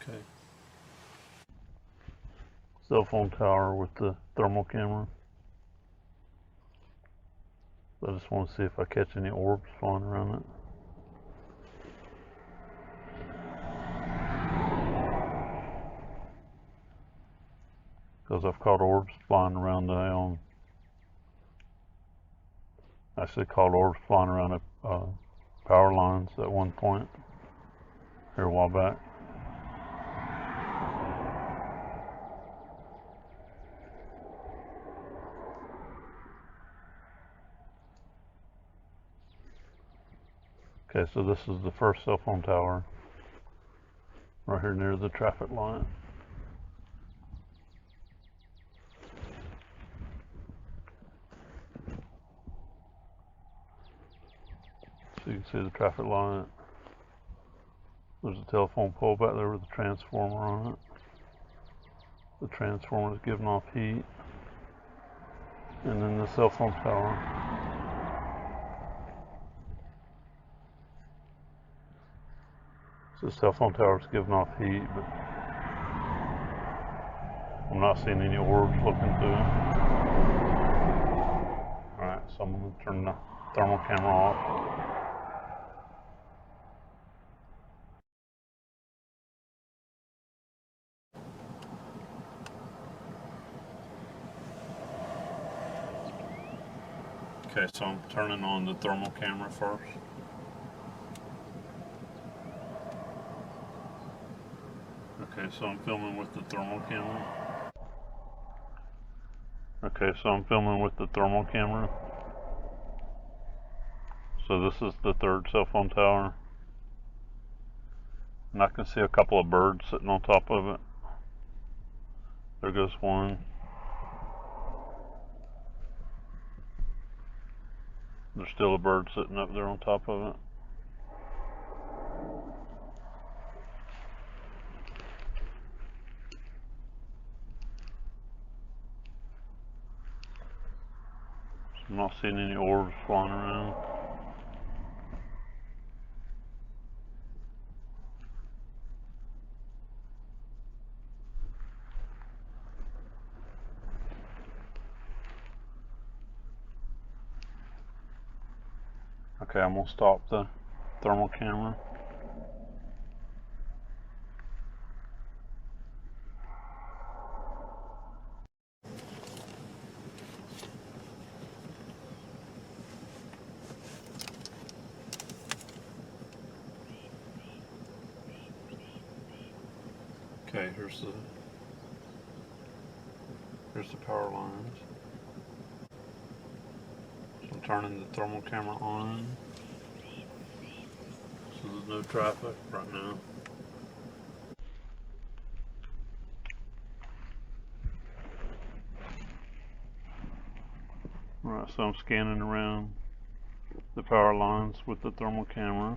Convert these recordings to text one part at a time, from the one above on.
Okay. Cell phone tower with the thermal camera. I just want to see if I catch any orbs flying around it. Because I've caught orbs flying around actually caught orbs flying around power lines at one point here a while back. Okay, so this is the first cell phone tower right here near the traffic light. So you can see the traffic light. There's a telephone pole back there with a transformer on it. The transformer is giving off heat. And then the cell phone tower. So the cell phone tower is giving off heat, but I'm not seeing any orbs looking through it. Alright, so I'm going to turn the thermal camera off. Okay, so I'm turning on the thermal camera first. Okay, so I'm filming with the thermal camera. Okay, so I'm filming with the thermal camera. So this is the third cell phone tower. And I can see a couple of birds sitting on top of it. There goes one. There's still a bird sitting up there on top of it. So I'm not seeing any orbs flying around. Okay, I'm gonna stop the thermal camera. Okay, here's the power lines. So I'm turning the thermal camera on. So there's no traffic right now. Alright, so I'm scanning around the power lines with the thermal camera.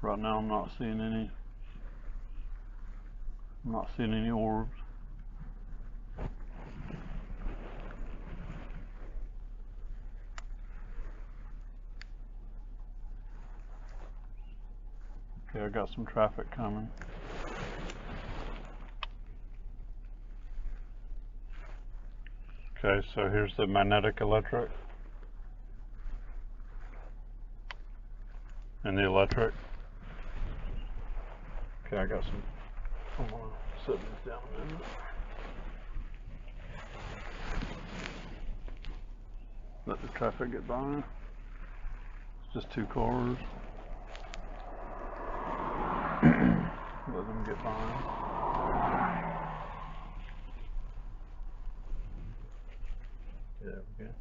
Right now I'm not seeing any orbs. Okay, I got some traffic coming. Okay, so here's the magnetic electric and the electric. Okay, I got some. I'm gonna set these down a minute. Let the traffic get by. It's just two cars. Let them get by. There we go.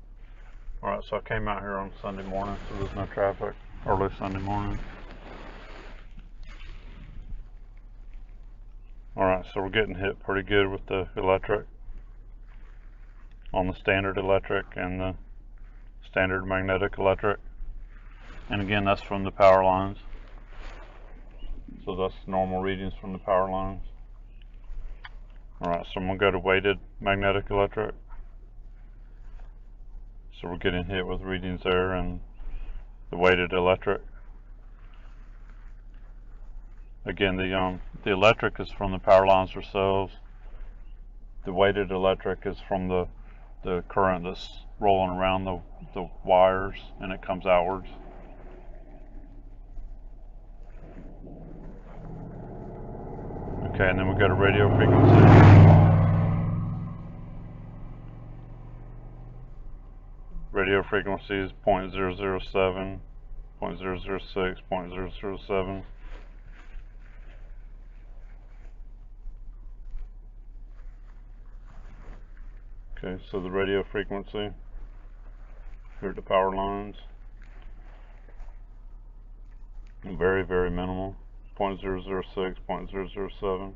Alright, so I came out here on Sunday morning, so there's no traffic. Early Sunday morning. Alright, so we're getting hit pretty good with the electric. on the standard electric and the standard magnetic electric. And again, that's from the power lines. So that's normal readings from the power lines. Alright, so I'm going to go to weighted magnetic electric. So we're getting hit with readings there and the weighted electric. Again, the electric is from the power lines themselves. The weighted electric is from the current that's rolling around the wires, and it comes outwards. Okay, and then we go to radio frequency. Radio frequency is 0.007, 0.006, 0.007. Okay, so the radio frequency here at the power lines, very, very minimal, 0.006, 0.007.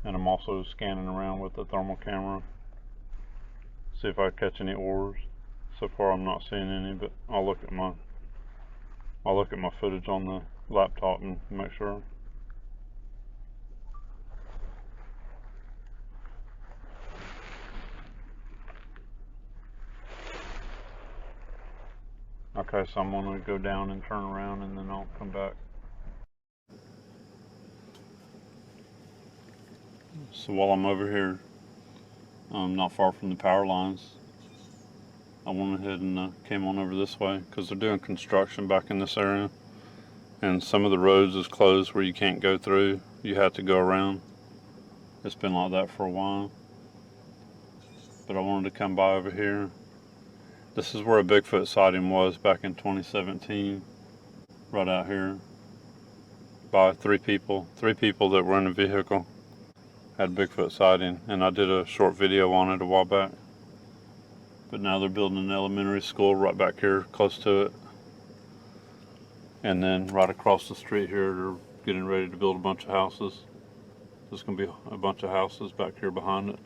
And I'm also scanning around with the thermal camera, see if I catch any orbs. So far I'm not seeing any, but I'll look at my footage on the laptop and make sure. Okay, so I'm going to go down and turn around and then I'll come back. So while I'm over here, not far from the power lines, I went ahead and came on over this way because they're doing construction back in this area. And some of the roads is closed where you can't go through. You have to go around. It's been like that for a while. But I wanted to come by over here. This is where a Bigfoot sighting was back in 2017. Right out here. By three people that were in a vehicle had Bigfoot sighting, and I did a short video on it a while back. But now they're building an elementary school right back here close to it. And then right across the street here, they're getting ready to build a bunch of houses. There's going to be a bunch of houses back here behind it.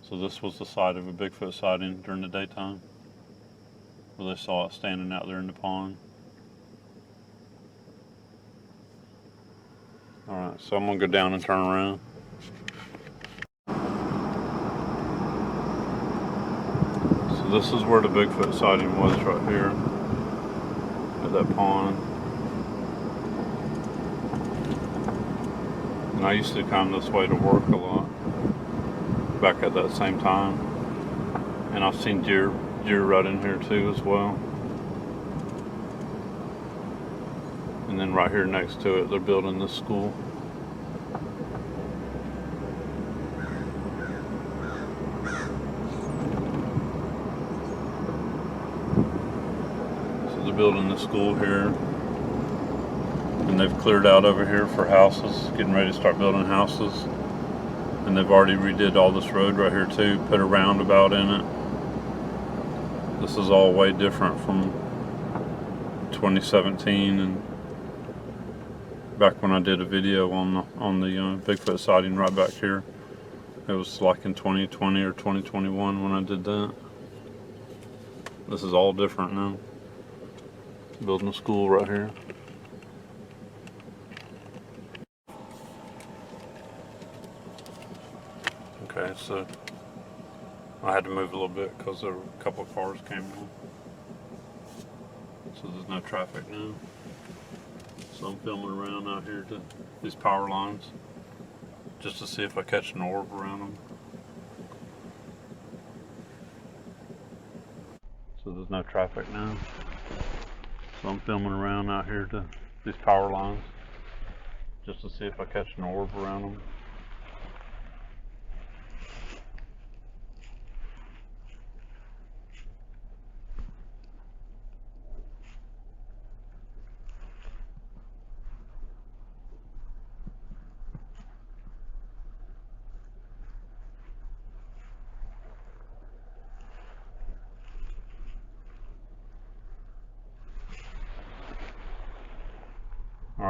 So this was the site of a Bigfoot sighting during the daytime, where they saw it standing out there in the pond. Alright, so I'm going to go down and turn around. So this is where the Bigfoot sighting was, right here at that pond. And I used to come this way to work a lot back at that same time. And I've seen deer right in here too as well. And then right here next to it, they're building this school. So they're building the school here. And they've cleared out over here for houses, getting ready to start building houses. And they've already redid all this road right here too, put a roundabout in it. This is all way different from 2017 and back when I did a video on the Bigfoot sighting right back here. It was like in 2020 or 2021 when I did that. This is all different now. Building a school right here. Okay, so I had to move a little bit because there were a couple of cars came on. So there's no traffic now. So I'm filming around out here to these power lines just to see if I catch an orb around them. So there's no traffic now. So I'm filming around out here to these power lines just to see if I catch an orb around them.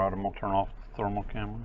Alright, I'm going to turn off the thermal camera.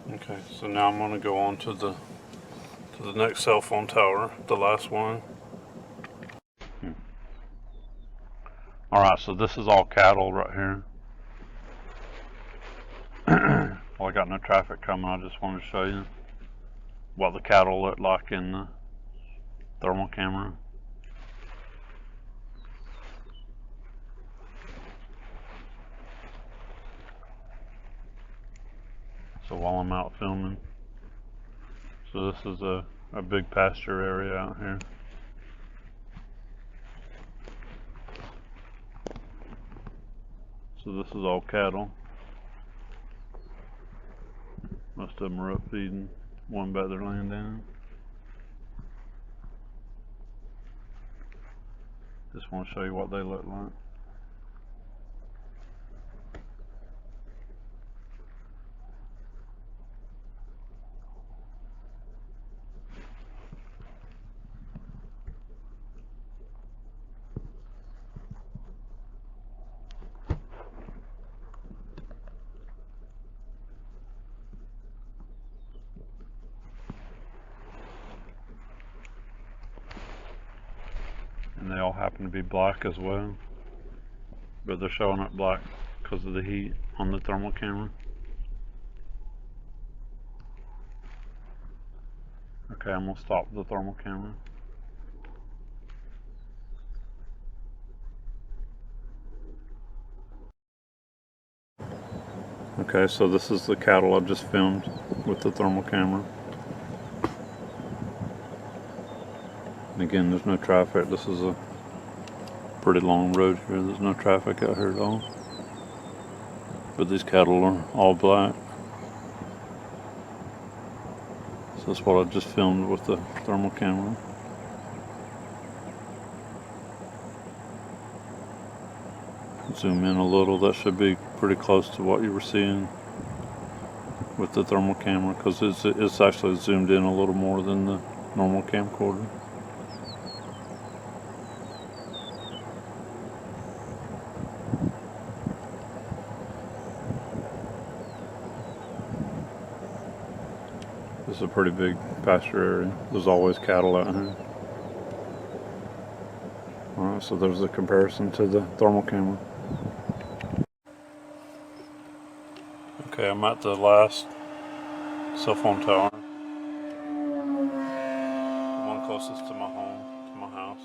Okay, so now I'm going to go on to the next cell phone tower, the last one. Alright, so this is all cattle right here. Well, I got no traffic coming. I just wanted to show you what the cattle look like in the thermal camera. So while I'm out filming, so this is a big pasture area out here. So this is all cattle. Most of them are up feeding. One back there laying down. Just want to show you what they look like. And they all happen to be black as well, but they're showing up black because of the heat on the thermal camera. Okay, I'm gonna stop the thermal camera. Okay, so this is the cattle I just filmed with the thermal camera. And again, there's no traffic. This is a pretty long road here. There's no traffic out here at all. But these cattle are all black. So that's what I just filmed with the thermal camera. Zoom in a little. That should be pretty close to what you were seeing with the thermal camera, because it's actually zoomed in a little more than the normal camcorder. This is a pretty big pasture area. There's always cattle out here. Alright, so there's the comparison to the thermal camera. Okay, I'm at the last cell phone tower. The one closest to my home, to my house.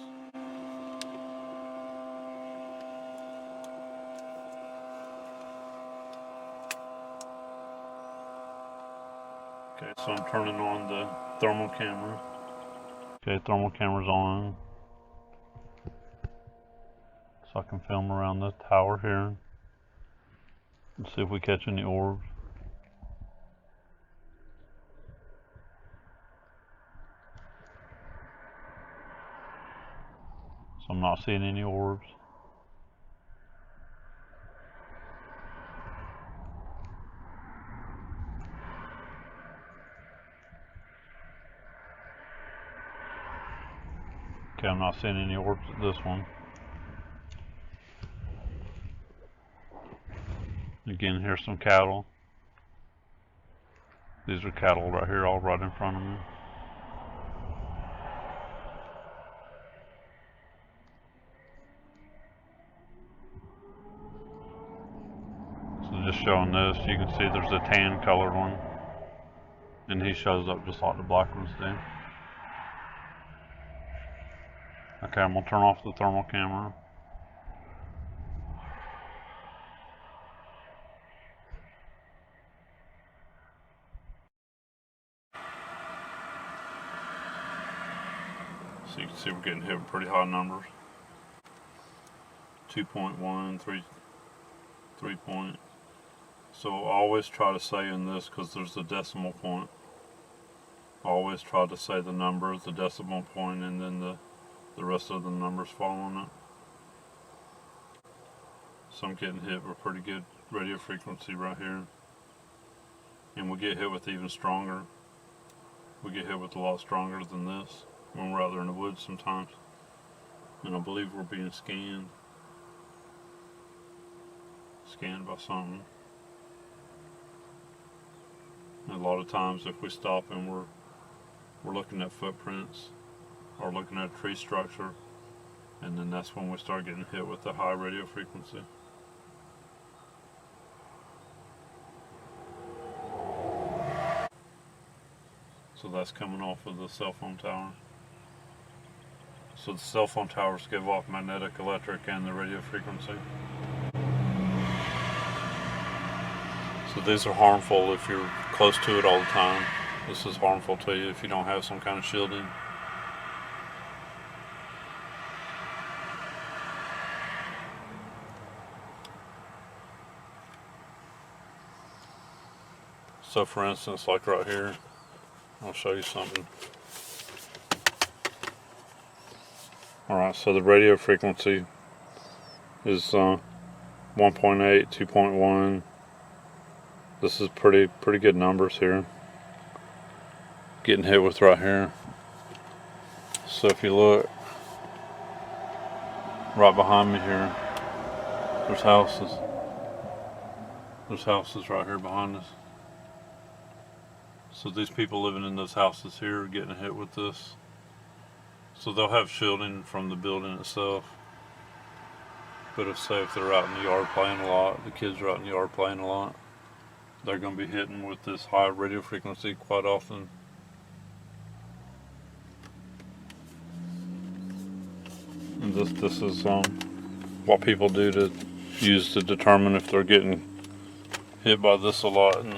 Okay, so I'm turning on the thermal camera. Okay, thermal camera's on. So I can film around the tower here and see if we catch any orbs. So I'm not seeing any orbs. Okay, I'm not seeing any orbs at this one. Again, here's some cattle. These are cattle right here, all right in front of me. So just showing this, you can see there's a tan colored one. And he shows up just like the black ones do. Okay, I'm gonna turn off the thermal camera. So you can see we're getting hit with pretty high numbers. 2.1, 3 point. So always try to say in this, because there's the decimal point, always try to say the number, the decimal point, and then the rest of the numbers following it. So I'm getting hit with pretty good radio frequency right here. And we get hit with even stronger. We get hit with a lot stronger than this when we're out there in the woods sometimes. And I believe we're being scanned by something. And a lot of times if we stop and we're looking at footprints or looking at a tree structure, and then that's when we start getting hit with the high radio frequency. So that's coming off of the cell phone tower. So the cell phone towers give off magnetic, electric, and the radio frequency. So these are harmful if you're close to it all the time. This is harmful to you if you don't have some kind of shielding. So for instance, like right here, I'll show you something. Alright, so the radio frequency is 1.8, 2.1. This is pretty good numbers here. Getting hit with right here. So if you look right behind me here, there's houses. There's houses right here behind us. So these people living in those houses here are getting hit with this. So they'll have shielding from the building itself. But if they're out in the yard playing a lot, the kids are out in the yard playing a lot, they're going to be hitting with this high radio frequency quite often. And this is what people do to use to determine if they're getting hit by this a lot and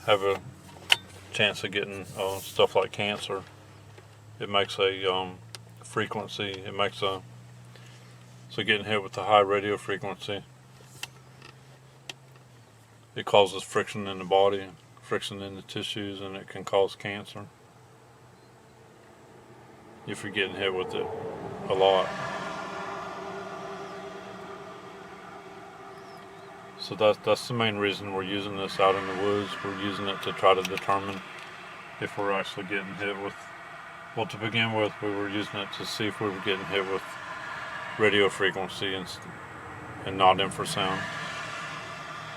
have a chance of getting stuff like cancer. It makes a frequency. So getting hit with the high radio frequency, it causes friction in the body, friction in the tissues, and it can cause cancer if you're getting hit with it a lot. So that's the main reason we're using this out in the woods. We're using it to try to determine if we're actually getting hit with, well, to begin with, we were using it to see if we were getting hit with radio frequency and not infrasound.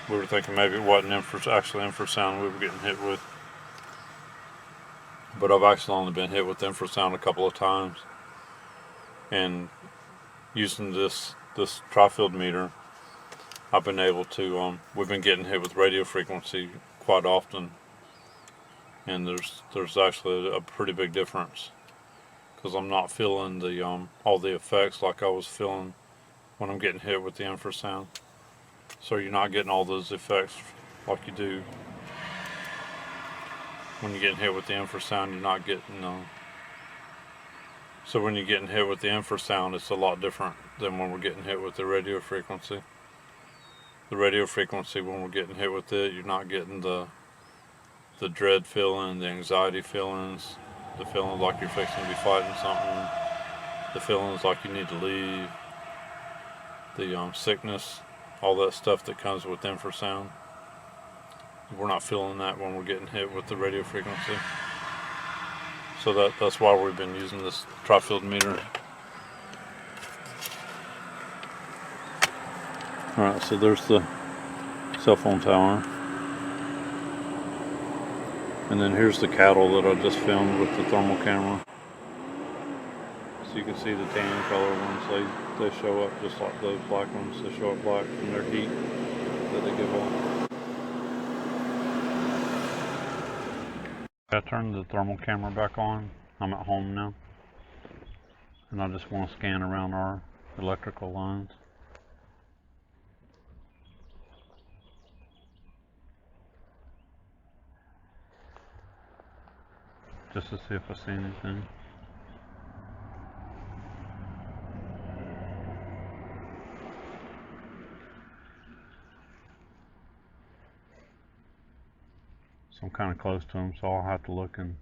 We were thinking maybe it wasn't actually infrasound we were getting hit with. But I've actually only been hit with infrasound a couple of times. And using this TriField meter, I've been able to, we've been getting hit with radio frequency quite often. And there's actually a pretty big difference. Because I'm not feeling the all the effects like I was feeling when I'm getting hit with the infrasound. So you're not getting all those effects like you do when you're getting hit with the infrasound. You're not getting so when you're getting hit with the infrasound, it's a lot different than when we're getting hit with the radio frequency. The radio frequency, when we're getting hit with it, you're not getting the dread feeling, the anxiety feelings, the feelings like you're fixing to be fighting something, the feelings like you need to leave, the sickness, all that stuff that comes with infrasound. We're not feeling that when we're getting hit with the radio frequency. So that's why we've been using this TriField meter Alright, so there's the cell phone tower. And then here's the cattle that I just filmed with the thermal camera. So you can see the tan color ones, they show up just like those black ones. They show up black from their heat that they give off. I turned the thermal camera back on. I'm at home now. And I just want to scan around our electrical lines. Just to see if I see anything. So I'm kind of close to them, so I'll have to look and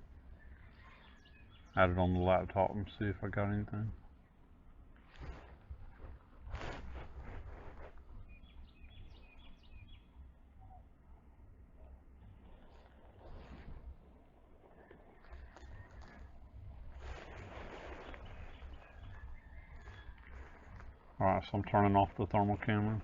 add it on the laptop and see if I got anything. Alright, so I'm turning off the thermal camera.